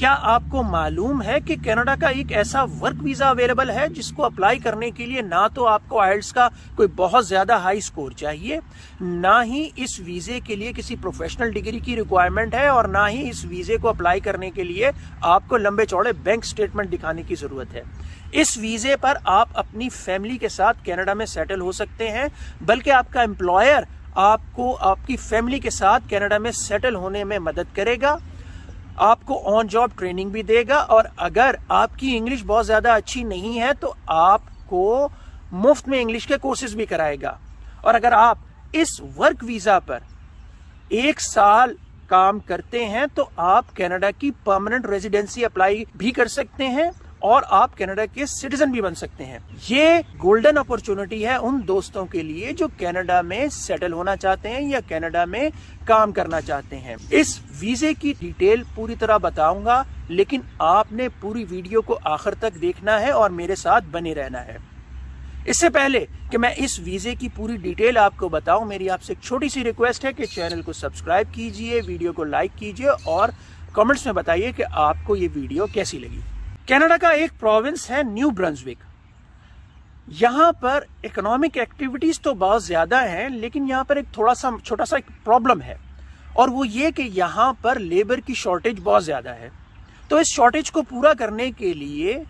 क्या आपको मालूम है कि कनाडा का एक ऐसा वर्क वीजा अवेलेबल है जिसको अप्लाई करने के लिए ना तो आपको आइल्स का कोई बहुत ज्यादा हाई स्कोर चाहिए, ना ही इस वीजे के लिए किसी प्रोफेशनल डिग्री की रिक्वायरमेंट है, और ना ही इस वीजे को अप्लाई करने के लिए आपको लंबे चौड़े बैंक स्टेटमेंट दिखाने की जरूरत है। इस वीजे पर आप अपनी फैमिली के साथ कनाडा में सेटल हो सकते हैं, बल्कि आपका एम्प्लॉयर आपको आपकी फैमिली के साथ कनाडा में सेटल होने में मदद करेगा, आपको ऑन जॉब ट्रेनिंग भी देगा, और अगर आपकी इंग्लिश बहुत ज्यादा अच्छी नहीं है तो आपको मुफ्त में इंग्लिश के कोर्सेज भी कराएगा। और अगर आप इस वर्क वीजा पर 1 साल काम करते हैं तो आप कनाडा की परमानेंट रेजिडेंसी अप्लाई भी कर सकते हैं और आप कनाडा के सिटीजन भी बन सकते हैं। ये गोल्डन अपॉर्चुनिटी है उन दोस्तों के लिए जो कनाडा में सेटल होना चाहते हैं या कनाडा में काम करना चाहते हैं। इस वीजे की डिटेल पूरी तरह बताऊंगा, लेकिन आपने पूरी वीडियो को आखिर तक देखना है और मेरे साथ बने रहना है। इससे पहले कि मैं इस वीजे की पूरी डिटेल आपको बताऊं, मेरी आपसे एक छोटी सी रिक्वेस्ट है कि चैनल को सब्सक्राइब कीजिए, वीडियो को लाइक कीजिए और कमेंट्स में बताइए कि आपको ये वीडियो कैसी लगी। कनाडा का एक प्रोविंस है न्यू ब्रंसविक। यहां पर इकोनॉमिक एक्टिविटीज तो बहुत ज्यादा हैं, लेकिन यहां पर एक छोटा सा एक प्रॉब्लम है, और वो ये कि यहां पर लेबर की शॉर्टेज बहुत ज्यादा है। तो इस शॉर्टेज को पूरा करने के लिए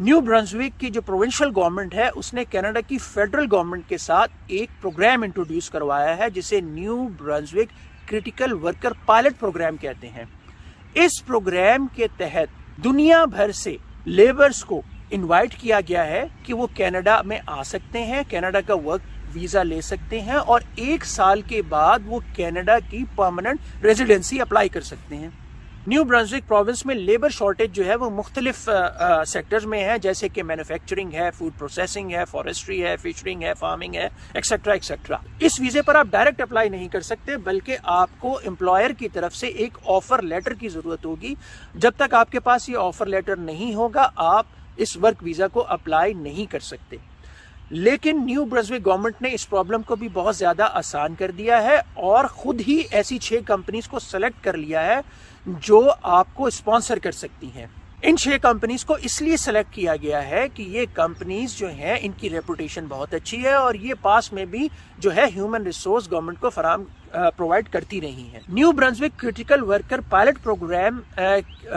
न्यू ब्रंसविक की जो प्रोविंशियल गवर्नमेंट है उसने कनाडा की फेडरल गवर्नमेंट के साथ एक प्रोग्राम इंट्रोड्यूस करवाया है जिसे New Brunswick critical worker pilot program कहते हैं। इस प्रोग्राम के तहत दुनिया भर से लेबर्स को इनवाइट किया गया है कि वो कनाडा में आ सकते हैं, कनाडा का वर्क वीजा ले सकते हैं और 1 साल के बाद वो कनाडा की परमानेंट रेजिडेंसी अप्लाई कर सकते हैं। न्यू ब्रंसविक प्रोविंस में लेबर शॉर्टेज जो है वो मुख्तलिफ सेक्टर्स में है, जैसे कि मैन्युफैक्चरिंग है, फूड प्रोसेसिंग है, फॉरेस्ट्री है, फिशरिंग है, फार्मिंग है, एक्सेट्रा एक्सेट्रा। इस वीजे पर आप डायरेक्ट अप्लाई नहीं कर सकते, बल्कि आपको एम्प्लॉयर की तरफ से एक ऑफर लेटर की जरूरत होगी। जब तक आपके पास ये ऑफर लेटर नहीं होगा आप इस वर्क वीजा को अप्लाई नहीं कर सकते। लेकिन न्यू ब्रंसविक गवर्नमेंट ने इस प्रॉब्लम को भी बहुत ज्यादा आसान कर दिया है और खुद ही ऐसी 6 कंपनीज को सेलेक्ट कर लिया है जो आपको स्पॉन्सर कर सकती हैं। इन 6 कंपनीज को इसलिए सेलेक्ट किया गया है कि ये कंपनीज जो हैं इनकी रेपुटेशन बहुत अच्छी है और ये पास में भी जो है ह्यूमन रिसोर्स गवर्नमेंट को फराहम प्रोवाइड करती रही है। New Brunswick critical worker pilot program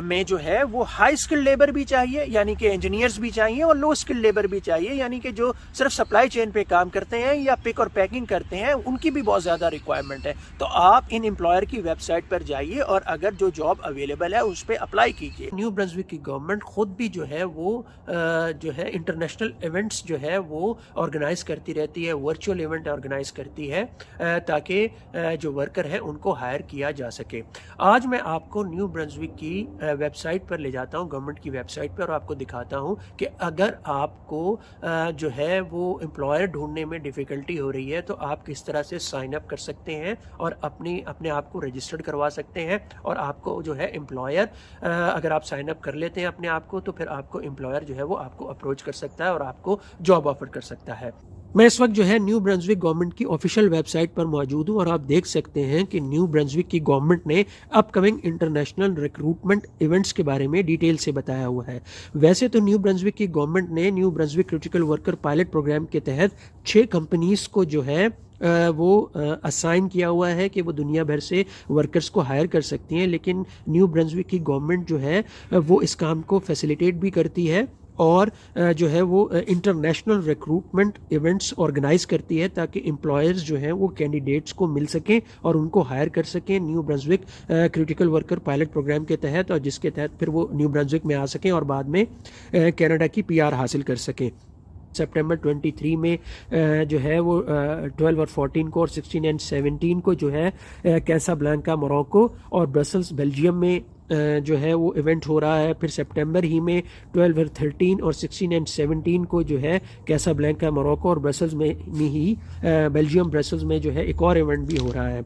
में जो है वो हाई स्किल्ड लेबर भी चाहिए, यानी कि इंजीनियर्स भी चाहिए, और लो स्किल्ड लेबर भी चाहिए, यानी कि जो सिर्फ सप्लाई चेन पे काम करते हैं या पिक और पैकिंग करते हैं, उनकी भी बहुत ज्यादा रिक्वायरमेंट है। तो आप इन एम्प्लॉयर की वेबसाइट पर जाइए और अगर जो जॉब अवेलेबल है उस पर अप्लाई कीजिए। न्यू ब्रंसविक की गवर्नमेंट खुद भी जो है वो जो है इंटरनेशनल इवेंट्स जो है वो ऑर्गेनाइज करती रहती है, वर्चुअल इवेंट ऑर्गेनाइज करती है ताकि जो वर्कर है उनको हायर किया जा सके। आज मैं आपको न्यू ब्रंसविक की वेबसाइट पर ले जाता हूं, गवर्नमेंट की वेबसाइट पर, और आपको दिखाता हूं कि अगर आपको जो है वो एम्प्लॉयर ढूंढने में डिफिकल्टी हो रही है तो आप किस तरह से साइन अप कर सकते हैं और अपने आप को रजिस्टर्ड करवा सकते हैं। और आपको जो है एम्प्लॉयर अगर आप साइन अप कर लेते हैं अपने आप को तो फिर आपको एम्प्लॉयर जो है वो आपको अप्रोच कर सकता है और आपको जॉब ऑफर कर सकता है। मैं इस वक्त जो है न्यू ब्रंसविक गवर्नमेंट की ऑफिशियल वेबसाइट पर मौजूद हूं और आप देख सकते हैं कि न्यू ब्रंसविक की गवर्नमेंट ने अपकमिंग इंटरनेशनल रिक्रूटमेंट इवेंट्स के बारे में डिटेल से बताया हुआ है। वैसे तो न्यू ब्रंसविक की गवर्नमेंट ने New Brunswick critical worker pilot program के तहत 6 कंपनीज को जो है वो असाइन किया हुआ है कि वो दुनिया भर से वर्कर्स को हायर कर सकती हैं, लेकिन न्यू ब्रंसविक की गवर्नमेंट जो है वो इस काम को फैसिलिटेट भी करती है और जो है वो इंटरनेशनल रिक्रूटमेंट इवेंट्स ऑर्गेनाइज करती है ताकि एम्प्लॉयर्स जो हैं वो कैंडिडेट्स को मिल सकें और उनको हायर कर सकें New Brunswick critical worker pilot program के तहत, और जिसके तहत फिर वो न्यू ब्रंसविक में आ सकें और बाद में कनाडा की PR हासिल कर सकें। सितंबर 23 में जो है वो 12 और 14 को और 16 एंड 17 को जो है कैसाब्लांका मोरक्को और ब्रसल्स बेल्जियम में जो है वो इवेंट हो रहा है। फिर सितंबर ही में 12 और 13 और 16 एंड 17 को जो है कैसाब्लांका मोरक्को और ब्रसल्स में ही बेल्जियम ब्रसल्स में जो है एक और इवेंट भी हो रहा है।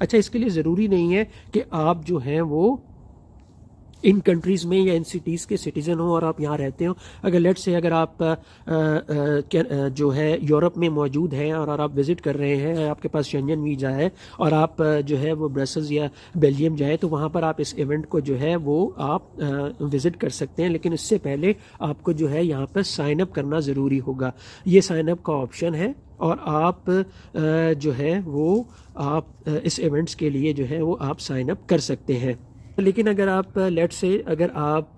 अच्छा, इसके लिए ज़रूरी नहीं है कि आप जो हैं वो इन कंट्रीज़ में या इन सिटीज़ के सिटीज़न हो और आप यहाँ रहते हो, अगर लेट से अगर आप जो है यूरोप में मौजूद हैं और आप विज़िट कर रहे हैं, आपके पास शेंजन वीज़ा है और आप जो है वो ब्रसल्स या बेल्जियम जाए, तो वहाँ पर आप इस इवेंट को जो है वो आप विज़िट कर सकते हैं। लेकिन इससे पहले आपको जो है यहाँ पर साइन अप करना ज़रूरी होगा। ये साइन अप का ऑप्शन है और आप जो है वो आप इस इवेंट्स के लिए जो है वो आप साइन अप कर सकते हैं। लेकिन अगर आप लेट से अगर आप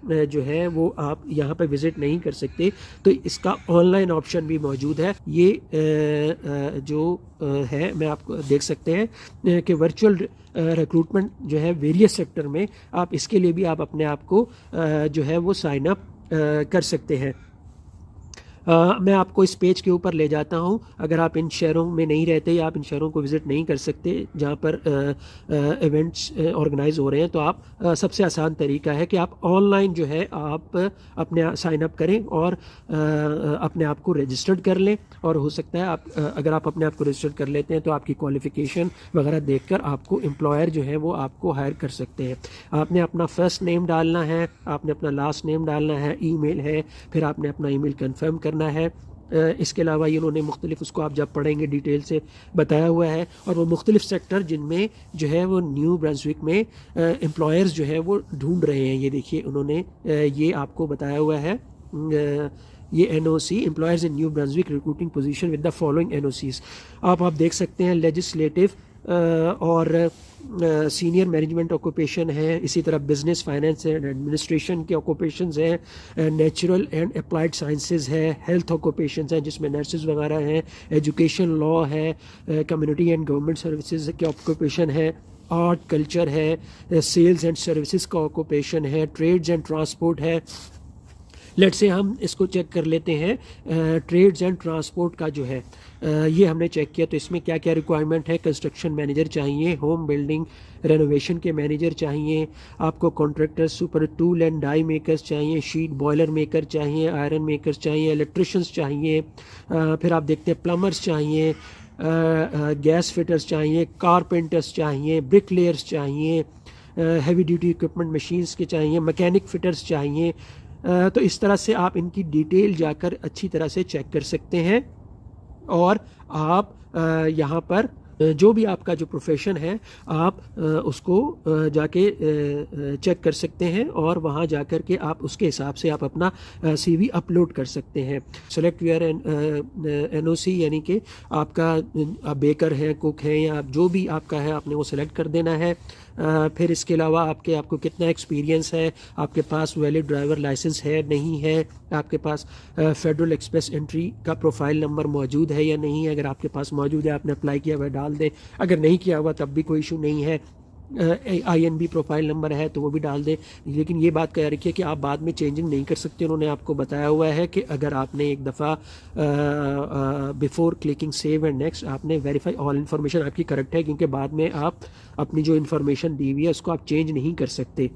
जो है वो आप यहाँ पे विज़िट नहीं कर सकते, तो इसका ऑनलाइन ऑप्शन भी मौजूद है। ये जो है मैं आपको देख सकते हैं कि वर्चुअल रिक्रूटमेंट जो है वेरियस सेक्टर में, आप इसके लिए भी आप अपने आप को जो है वो साइन अप कर सकते हैं। मैं आपको इस पेज के ऊपर ले जाता हूं। अगर आप इन शहरों में नहीं रहते या आप इन शहरों को विज़िट नहीं कर सकते जहां पर इवेंट्स ऑर्गेनाइज हो रहे हैं, तो आप सबसे आसान तरीका है कि आप ऑनलाइन जो है आप अपने साइन अप करें और अपने आप को रजिस्टर्ड कर लें। और हो सकता है आप अगर आप अपने आप को रजिस्टर्ड कर लेते हैं तो आपकी क्वालिफ़िकेशन वगैरह देखकर आपको एम्प्लॉयर जो है वो आपको हायर कर सकते हैं। आपने अपना फर्स्ट नेम डालना है, आपने अपना लास्ट नेम डालना है, ईमेल है, फिर आपने अपना ईमेल कंफर्म करना है। इसके अलावा इन्होंने मुख्तलिफ, उसको आप जब पढ़ेंगे डिटेल से बताया हुआ है, और वो मुख्तलिफ सेक्टर जिनमें जो है वो न्यू ब्रंसविक में एम्प्लॉयर्स जो है वो ढूंढ रहे हैं। ये देखिए उन्होंने ये आपको बताया हुआ है, ये NOC employers in new Brunswick recruiting position with the following NOCs। आप देख सकते हैं लेजिस्लेटिव और सीनियर मैनेजमेंट ऑक्यूपेशन है, इसी तरह बिजनेस, फाइनेंस एंड एडमिनिस्ट्रेशन के ऑक्यूपेशंस हैं, नेचुरल एंड अप्लाइड साइंसेज है, हेल्थ ऑक्यूपेशंस हैं जिसमें नर्सेज वगैरह हैं, एजुकेशन लॉ है, कम्युनिटी एंड गवर्नमेंट सर्विसेज के ऑक्यूपेशन है, आर्ट कल्चर है, सेल्स एंड सर्विसेज का ऑक्यूपेशन है, ट्रेड्स एंड ट्रांसपोर्ट है। लेट से हम इसको चेक कर लेते हैं, ट्रेड्स एंड ट्रांसपोर्ट का जो है ये हमने चेक किया, तो इसमें क्या क्या रिक्वायरमेंट है। कंस्ट्रक्शन मैनेजर चाहिए, होम बिल्डिंग रेनोवेशन के मैनेजर चाहिए, आपको contractors, super tool and die makers चाहिए, शीट बॉयलर मेकर चाहिए, आयरन मेकर्स चाहिए, इलेक्ट्रिशियंस चाहिए, फिर आप देखते हैं प्लम्बर्स चाहिए, गैस फिटर्स चाहिए, कारपेंटर्स चाहिए, ब्रिकलेयर्स चाहिए, हैवी ड्यूटी इक्विपमेंट मशीन्स के चाहिए, मैकेनिक फिटर्स चाहिए। तो इस तरह से आप इनकी डिटेल जाकर अच्छी तरह से चेक कर सकते हैं और आप यहाँ पर जो भी आपका जो प्रोफेशन है आप उसको जाके चेक कर सकते हैं और वहाँ जाकर के आप उसके हिसाब से आप अपना CV अपलोड कर सकते हैं। सेलेक्ट योर NOC, यानी कि आपका आप बेकर हैं, कुक हैं, या जो भी आपका है आपने वो सेलेक्ट कर देना है। फिर इसके अलावा आपको कितना एक्सपीरियंस है, आपके पास वैलिड ड्राइवर लाइसेंस है नहीं है, आपके पास फेडरल एक्सप्रेस एंट्री का प्रोफाइल नंबर मौजूद है या नहीं है। अगर आपके पास मौजूद है, आपने अप्लाई किया हुआ डाल दें, अगर नहीं किया हुआ तब भी कोई इशू नहीं है। INB प्रोफाइल नंबर है तो वो भी डाल दें। लेकिन ये बात कह रखिए कि आप बाद में चेंजिंग नहीं कर सकते। उन्होंने आपको बताया हुआ है कि अगर आपने एक दफ़ा before clicking save and next आपने वेरीफाई ऑल इन्फॉर्मेशन आपकी करेक्ट है, क्योंकि बाद में आप अपनी जो इन्फॉर्मेशन दी हुई है उसको आप चेंज नहीं कर सकते।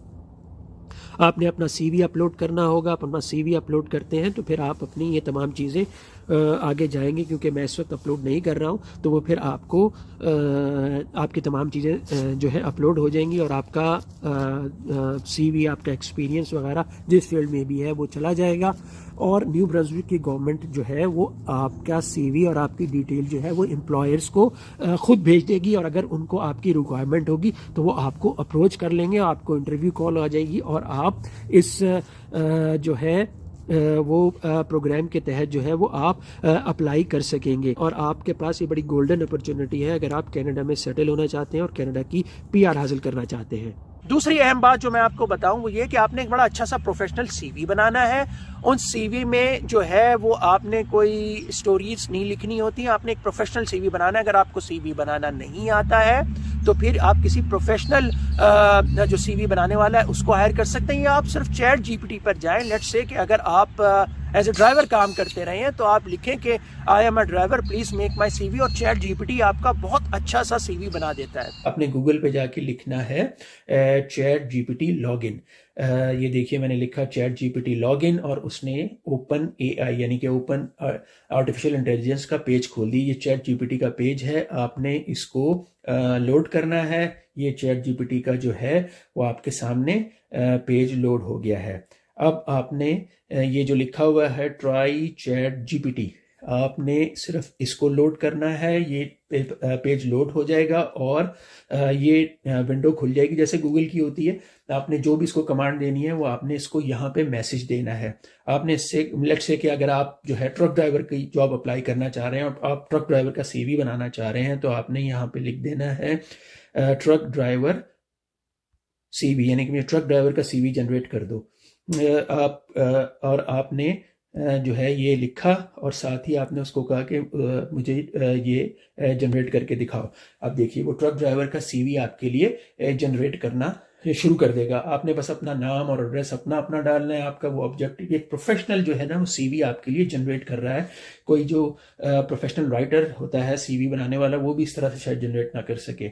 आपने अपना CV अपलोड करना होगा। आप अपना CV अपलोड करते हैं तो फिर आप अपनी ये तमाम चीज़ें आगे जाएंगे, क्योंकि मैं इस वक्त अपलोड नहीं कर रहा हूँ, तो वो फिर आपको आपकी तमाम चीज़ें जो है अपलोड हो जाएंगी और आपका CV, आपका एक्सपीरियंस वगैरह जिस फील्ड में भी है वो चला जाएगा। और न्यू ब्रंसविक की गवर्नमेंट जो है वो आपका CV और आपकी डिटेल जो है वो एम्प्लॉयर्स को खुद भेज देगी, और अगर उनको आपकी रिक्वायरमेंट होगी तो वो आपको अप्रोच कर लेंगे, आपको इंटरव्यू कॉल आ जाएगी और आप इस जो है वो प्रोग्राम के तहत जो है वो आप अप्लाई कर सकेंगे। और आपके पास ये बड़ी गोल्डन अपॉर्चुनिटी है अगर आप कनाडा में सेटल होना चाहते हैं और कनाडा की PR हासिल करना चाहते हैं। दूसरी अहम बात जो मैं आपको बताऊं वो ये कि आपने एक बड़ा अच्छा सा प्रोफेशनल CV बनाना है। उन CV में जो है वो आपने कोई स्टोरीज नहीं लिखनी होती, आपने एक प्रोफेशनल CV बनाना है। अगर आपको CV बनाना नहीं आता है तो फिर आप किसी प्रोफेशनल जो CV बनाने वाला है उसको हायर कर सकते हैं, या आप सिर्फ ChatGPT पर जाएं। लेट्स से कि अगर आप एज ए ड्राइवर काम करते रहे हैं तो आप लिखें कि I am a driver, please make my CV, और ChatGPT आपका बहुत अच्छा सा CV बना देता है। अपने गूगल पे जाके लिखना है ChatGPT लॉगिन। ये देखिए मैंने लिखा चैट जीपीटी लॉगिन और उसने ओपन एआई यानी कि ओपन आर्टिफिशियल इंटेलिजेंस का पेज खोल दी। ये चैट जीपीटी का पेज है, आपने इसको लोड करना है। ये चैट जीपीटी का जो है वो आपके सामने पेज लोड हो गया है। अब आपने ये जो लिखा हुआ है ट्राई चैट जीपीटी, आपने सिर्फ इसको लोड करना है। ये पेज लोड हो जाएगा और ये विंडो खुल जाएगी जैसे गूगल की होती है। आपने जो भी इसको कमांड देनी है वो आपने इसको यहाँ पे मैसेज देना है। आपने इससे लेट्स से कि अगर आप जो है ट्रक ड्राइवर की जॉब अप्लाई करना चाह रहे हैं और आप ट्रक ड्राइवर का सीवी बनाना चाह रहे हैं, तो आपने यहाँ पे लिख देना है ट्रक ड्राइवर सीवी, यानी कि ट्रक ड्राइवर का सीवी जनरेट कर दो। और आपने जो है ये लिखा और साथ ही आपने उसको कहा कि मुझे ये जनरेट करके दिखाओ। अब देखिए वो ट्रक ड्राइवर का सीवी आपके लिए जनरेट करना शुरू कर देगा। आपने बस अपना नाम और एड्रेस अपना डालना है। आपका वो ऑब्जेक्टिव एक प्रोफेशनल जो है ना वो सीवी आपके लिए जनरेट कर रहा है। कोई जो प्रोफेशनल राइटर होता है सीवी बनाने वाला, वो भी इस तरह से शायद जनरेट ना कर सके।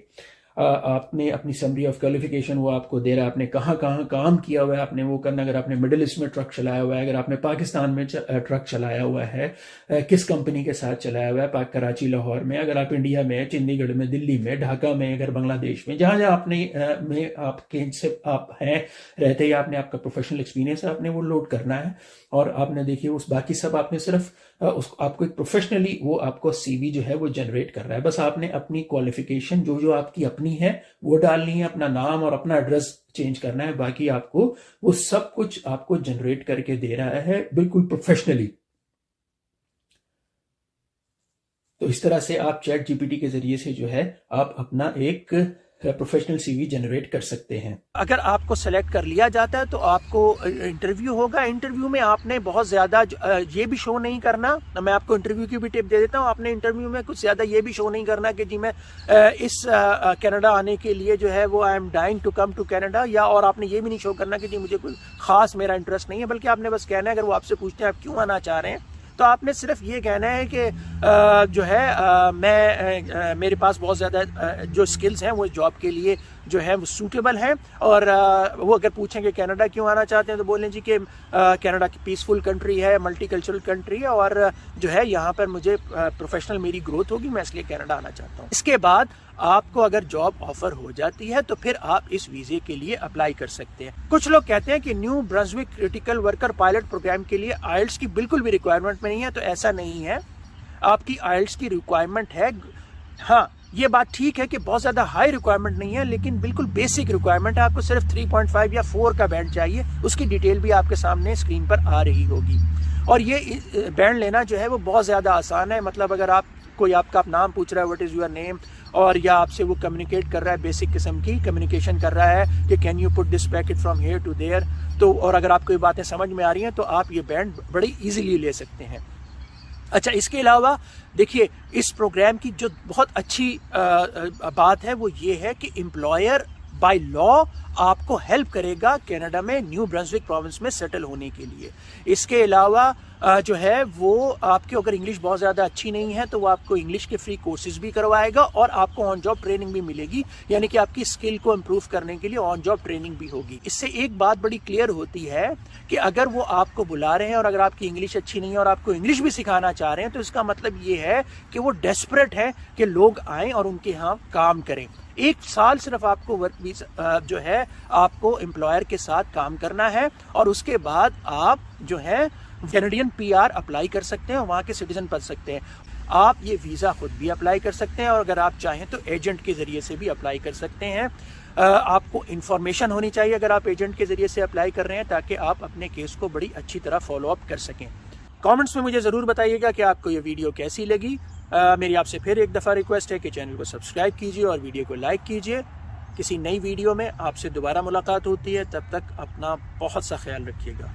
आपने अपनी समरी ऑफ क्वालिफिकेशन वो आपको दे रहा है, आपने कहाँ कहाँ काम किया हुआ है आपने वो करना। अगर आपने मिडिल ईस्ट में ट्रक चलाया हुआ है, अगर आपने पाकिस्तान में ट्रक चलाया हुआ है, किस कंपनी के साथ चलाया हुआ है, कराची लाहौर में, अगर आप इंडिया में, चंडीगढ़ में, दिल्ली में, ढाका में, अगर बांग्लादेश में, जहाँ जहाँ आपने में आपके से आप हैं रहते ही आपने आपका प्रोफेशनल एक्सपीरियंस आपने वो लोड करना है। और आपने देखिए उस बाकी सब आपने सिर्फ आपको एक प्रोफेशनली वो आपको सीवी जो है वो जनरेट कर रहा है। बस आपने अपनी क्वालिफिकेशन जो आपकी अपनी है वो डालनी है, अपना नाम और अपना एड्रेस चेंज करना है। बाकी आपको वो सब कुछ आपको जनरेट करके दे रहा है बिल्कुल प्रोफेशनली। तो इस तरह से आप चैट जीपीटी के जरिए से जो है आप अपना एक प्रोफेशनल सीवी जनरेट कर सकते हैं। अगर आपको सेलेक्ट कर लिया जाता है तो आपको इंटरव्यू होगा। इंटरव्यू में आपने बहुत ज़्यादा ये भी शो नहीं करना, मैं आपको इंटरव्यू की भी टिप दे देता हूँ। आपने इंटरव्यू में कुछ ज़्यादा ये भी शो नहीं करना कि जी मैं इस कनाडा आने के लिए जो है वो I am dying to come to Canada, या और आपने ये भी नहीं शो करना कि जी मुझे कोई ख़ास मेरा इंटरेस्ट नहीं है। बल्कि आपने बस कहना है, अगर वो आपसे पूछते हैं आप क्यों आना चाह रहे हैं, तो आपने सिर्फ ये कहना है कि जो है मैं मेरे पास बहुत ज़्यादा जो स्किल्स हैं वो जॉब के लिए जो है वो सूटेबल हैं। और वो अगर पूछेंगे कनाडा क्यों आना चाहते हैं तो बोलें जी कि कनाडा की पीसफुल कंट्री है, मल्टीकल्चरल कंट्री है, और जो है यहाँ पर मुझे प्रोफेशनल मेरी ग्रोथ होगी, मैं इसलिए कनाडा आना चाहता हूँ। इसके बाद आपको अगर जॉब ऑफर हो जाती है तो फिर आप इस वीजे के लिए अप्लाई कर सकते हैं। कुछ लोग कहते हैं कि New Brunswick critical worker pilot program के लिए आइल्स की बिल्कुल भी रिक्वायरमेंट नहीं है, तो ऐसा नहीं है। आपकी आइल्स की रिक्वायरमेंट है। हाँ, ये बात ठीक है कि बहुत ज्यादा हाई रिक्वायरमेंट नहीं है, लेकिन बिल्कुल बेसिक रिक्वायरमेंट है। आपको सिर्फ 3.5 या 4 का बैंड चाहिए। उसकी डिटेल भी आपके सामने स्क्रीन पर आ रही होगी। और ये बैंड लेना जो है वो बहुत ज्यादा आसान है। मतलब अगर आप कोई आपका नाम पूछ रहा है व्हाट इज योर नेम, और या आपसे वो कम्युनिकेट कर रहा है, बेसिक किस्म की कम्युनिकेशन कर रहा है कि can you put this packet from here to there, तो और अगर आपको ये बातें समझ में आ रही हैं तो आप ये बैंड बड़ी इजीली ले सकते हैं। अच्छा, इसके अलावा देखिए इस प्रोग्राम की जो बहुत अच्छी बात है वो ये है कि एम्प्लॉयर बाय लॉ आपको हेल्प करेगा कनाडा में न्यू ब्रंसविक प्रोविंस में सेटल होने के लिए। इसके अलावा जो है वो आपके अगर इंग्लिश बहुत ज़्यादा अच्छी नहीं है तो वो आपको इंग्लिश के फ्री कोर्सेज भी करवाएगा और आपको ऑन जॉब ट्रेनिंग भी मिलेगी, यानी कि आपकी स्किल को इम्प्रूव करने के लिए ऑन जॉब ट्रेनिंग भी होगी। इससे एक बात बड़ी क्लियर होती है कि अगर वो आपको बुला रहे हैं और अगर आपकी इंग्लिश अच्छी नहीं है और आपको इंग्लिश भी सिखाना चाह रहे हैं, तो इसका मतलब ये है कि वो डेस्परेट है कि लोग आएँ और उनके यहाँ काम करें। 1 साल सिर्फ आपको वर्क वीजा जो है आपको एम्प्लॉयर के साथ काम करना है और उसके बाद आप जो है कैनेडियन पीआर अप्लाई कर सकते हैं और वहाँ के सिटीजन बन सकते हैं। आप ये वीज़ा खुद भी अप्लाई कर सकते हैं और अगर आप चाहें तो एजेंट के ज़रिए से भी अप्लाई कर सकते हैं। आपको इन्फॉर्मेशन होनी चाहिए अगर आप एजेंट के ज़रिए से अप्लाई कर रहे हैं, ताकि आप अपने केस को बड़ी अच्छी तरह फॉलो अप कर सकें। कमेंट्स में मुझे ज़रूर बताइएगा कि आपको ये वीडियो कैसी लगी। मेरी आपसे फिर एक दफ़ा रिक्वेस्ट है कि चैनल को सब्सक्राइब कीजिए और वीडियो को लाइक कीजिए। किसी नई वीडियो में आपसे दोबारा मुलाकात होती है, तब तक अपना बहुत सा ख्याल रखिएगा।